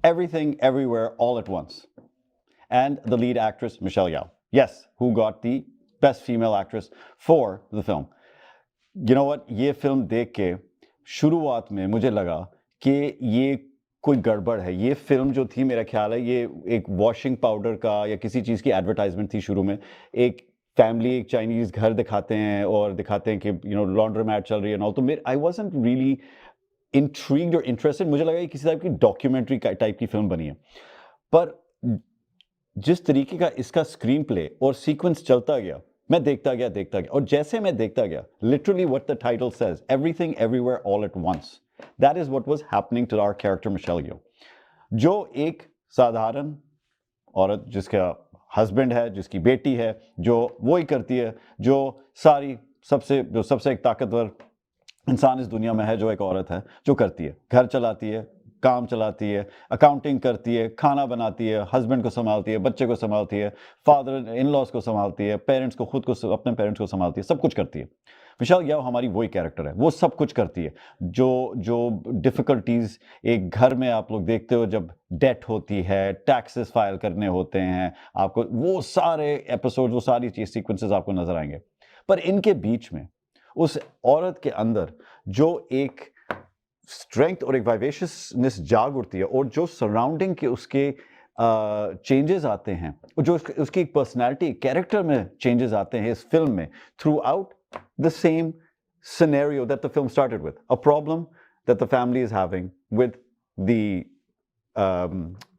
Everything, Everywhere, All at Once. And the lead actress, Michelle Yeoh. Yes, who got the Best Female Actress for the film. You know what? ये film देख के शुरुआत में मुझे लगा कि ये कोई गड़बड़ है। ये फिल्म जो थी, मेरा ख्याल है ये एक वॉशिंग पाउडर का या किसी चीज़ की एडवर्टाइजमेंट थी शुरू में। एक फैमिली, एक चाइनीज़ घर दिखाते हैं और दिखाते हैं कि लॉन्ड्रोमैट चल रही है और तो मेरे आई वाज़न्ट रियली इंट्रीग्ड और इंटरेस्टेड। मुझे लगा ये किसी टाइप की डॉक्यूमेंट्री टाइप की फिल्म बनी है। पर जिस तरीके का इसका स्क्रीन प्ले और सीक्वेंस चलता गया, मैं देखता गया और जैसे मैं देखता गया, literally what the title says, everything everywhere all at once, that is what was happening to our character Michelle Yeoh, जो एक साधारण औरत जिसका हस्बैंड है, जिसकी बेटी है, जो वो ही करती है जो सबसे एक ताकतवर इंसान इस दुनिया में है, जो एक औरत है जो करती है, घर चलाती है, काम चलाती है, अकाउंटिंग करती है, खाना बनाती है, हस्बैंड को संभालती है, बच्चे को संभालती है, फादर इन लॉज को संभालती है, पेरेंट्स को, खुद को, अपने पेरेंट्स को संभालती है, सब कुछ करती है। मिशेल येओ हमारी वही कैरेक्टर है, वो सब कुछ करती है। जो डिफ़िकल्टीज़ एक घर में आप लोग देखते हो, जब डेट होती है, टैक्सेस फाइल करने होते हैं, आपको वो सारे एपिसोड, वो सारी चीज़ सीक्वेंसेस आपको नज़र आएंगे। पर इनके बीच में उस औरत के अंदर जो एक स्ट्रेंथ और एक वाइवेशियसनेस जाग उठती है, और जो सराउंडिंग के उसके चेंजेस आते हैं, जो उसकी एक पर्सनैलिटी, कैरेक्टर में चेंजेस आते हैं इस फिल्म में, through out the same scenario that the film started with, a problem that the family is having with the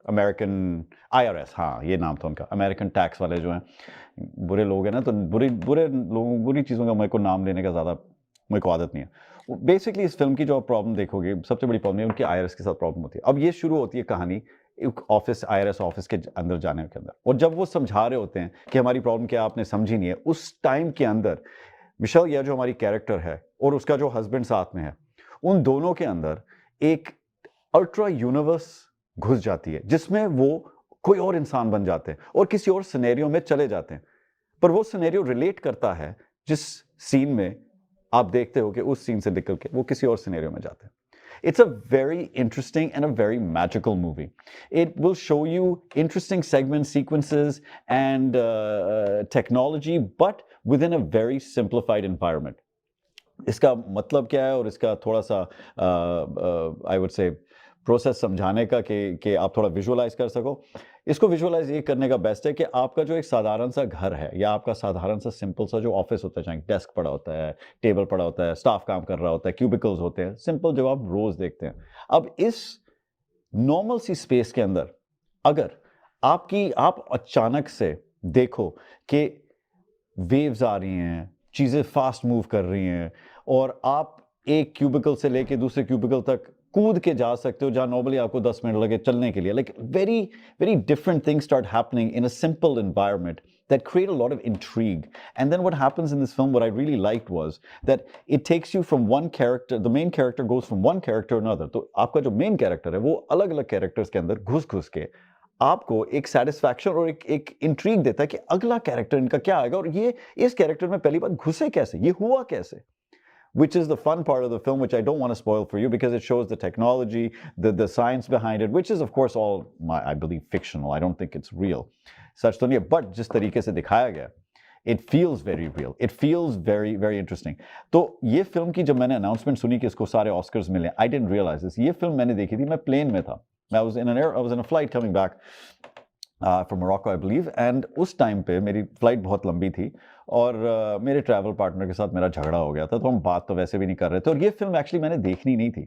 American IRS, हाँ ये नाम था उनका, अमेरिकन टैक्स वाले जो हैं, बुरे लोग हैं ना, तो बुरे लोगों, बुरी चीज़ों का मेरे को नाम लेने का ज़्यादा मेरे को आदत नहीं है। बेसिकली इस फिल्म की जो प्रॉब्लम देखोगे, सबसे बड़ी प्रॉब्लम है उनकी IRS के साथ प्रॉब्लम होती है। अब ये शुरू होती है कहानी एक ऑफिस, IRS ऑफिस के अंदर जाने के अंदर, और जब वो समझा रहे होते हैं कि हमारी प्रॉब्लम क्या आपने समझी नहीं है, उस टाइम के अंदर मिशेल येओ जो हमारी कैरेक्टर है और उसका जो हस्बैंड साथ में है, उन दोनों के अंदर एक अल्ट्रा यूनिवर्स घुस जाती है, जिसमें वो कोई और इंसान बन जाते हैं और किसी और सिनेरियो में चले जाते हैं। पर वो सिनेरियो रिलेट करता है जिस सीन में आप देखते हो कि उस सीन से निकल के वो किसी और सिनेरियो में जाते हैं। It's a very interesting and a very magical movie. It will show you interesting segments, sequences, and technology, but within a very simplified environment. इसका मतलब क्या है और इसका थोड़ा सा I would say प्रोसेस समझाने का कि आप थोड़ा विजुअलाइज कर सको। इसको विजुअलाइज ये करने का बेस्ट है कि आपका जो एक साधारण सा घर है, या आपका साधारण सा सिंपल सा जो ऑफिस होता है, चाहे डेस्क पड़ा होता है, टेबल पड़ा होता है, स्टाफ काम कर रहा होता है, क्यूबिकल्स होते हैं, सिंपल जो आप रोज देखते हैं। अब इस नॉर्मल सी स्पेस के अंदर अगर आप अचानक से देखो कि वेव्स आ रही हैं, चीज़ें फास्ट मूव कर रही हैं, और आप एक क्यूबिकल से लेके दूसरे क्यूबिकल तक कूद के जा सकते हो, जहाँ नॉर्मली आपको 10 मिनट लगे चलने के लिए। Like very different things start happening in a simple environment that create a lot of intrigue. And then what happens in this film, what I really liked was that it takes you from one character, the main character goes from one character to another. तो आपका जो main character है, वो अलग-अलग characters के अंदर घुस-घुस के आपको एक satisfaction और एक intrigue देता है कि अगला character इनका क्या आएगा, और ये इस character में पहली बार घुसे कैसे, ये हुआ कैसे? Which is the fun part of the film, which I don't want to spoil for you because it shows the technology, the science behind it, which is of course all, I believe, fictional. I don't think it's real. Such तो नहीं है, but जिस तरीके से दिखाया गया, it feels very real. It feels very, very interesting. तो ये फिल्म की जब मैंने announcement सुनी कि इसको सारे Oscars मिले, I didn't realize this. ये फिल्म मैंने देखी थी, मैं प्लेन में था. I was in a flight coming back from Morocco, I believe, and उस टाइम पे मेरी फ्लाइट बहुत लंबी थी, और मेरे ट्रैवल पार्टनर के साथ मेरा झगड़ा हो गया था, तो हम बात तो वैसे भी नहीं कर रहे थे, और ये फिल्म एक्चुअली मैंने देखनी नहीं थी,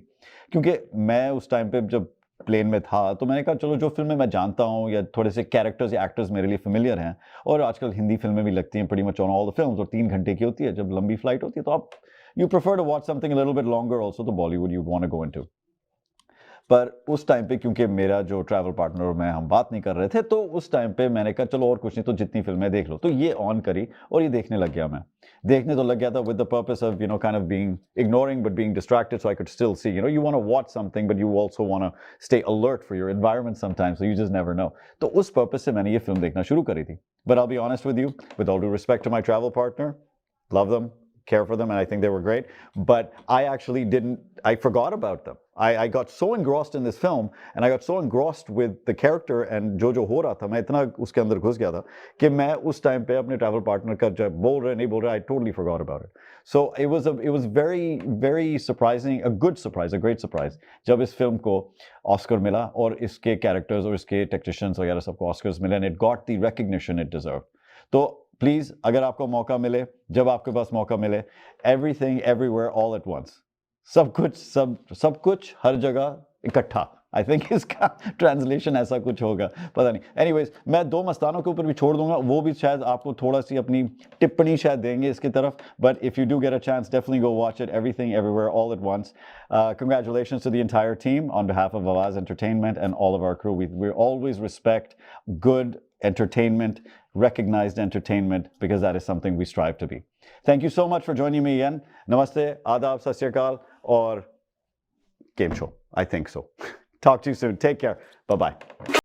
क्योंकि मैं उस टाइम पे जब प्लेन में था, तो मैंने कहा चलो जो फिल्में मैं जानता हूँ या थोड़े से कैरेक्टर्स या एक्टर्स मेरे लिए फेमिलियर हैं, और आजकल हिंदी फिल्में भी लगती हैं pretty much on all the films, और 3 घंटे की होती है जब लंबी फ्लाइट होती है, तो आप you prefer to watch something a little bit longer also, तो Bollywood you want to go into. पर उस टाइम पे क्योंकि मेरा जो ट्रैवल पार्टनर और मैं हम बात नहीं कर रहे थे, तो उस टाइम पे मैंने कहा चलो और कुछ नहीं तो जितनी फिल्में देख लो, तो ये ऑन करी और ये देखने लग गया। मैं देखने तो लग गया था with the purpose of kind of being ignoring but being distracted, so I could still see, you want to watch something but you also want to stay alert for your environment sometimes, so you just never know. तो उस purpose से मैंने ये film देखना शुरू करी थी। But I will be honest with you, with all due respect to my travel partner, love them, care for them, and I think they were great. But I forgot about them. I got so engrossed in this film, and I got so engrossed with the character and जो हो रहा था, मैं इतना उसके अंदर घुस गया था कि मैं उस टाइम पे अपने travel partner का जब बोल रहे नहीं बोल रहे, I totally forgot about it. So it was very surprising, a good surprise, a great surprise जब इस फिल्म को ऑस्कर मिला और इसके कैरेक्टर्स और इसके टेक्नीशियंस वगैरह सबको ऑस्कर्स मिले, and it got the recognition it deserved. तो प्लीज़ अगर आपको मौका मिले, जब आपके पास मौका मिले, everything everywhere all at once, सब कुछ हर जगह इकट्ठा, आई थिंक इसका ट्रांसलेशन ऐसा कुछ होगा, पता नहीं। एनीवेज, मैं दो मस्तानों के ऊपर भी छोड़ दूंगा, वो भी शायद आपको थोड़ा सी अपनी टिप्पणी शायद देंगे इसकी तरफ, but if you do get a chance, definitely go watch it, everything everywhere all at once. Congratulations to the entire team on behalf of Awaz Entertainment and all of our crew. We always respect good entertainment, recognized entertainment, because that is something we strive to be. Thank you so much for joining me again. Namaste, Adab, Sat Sri Akal, or game show. I think so. Talk to you soon. Take care. Bye-bye.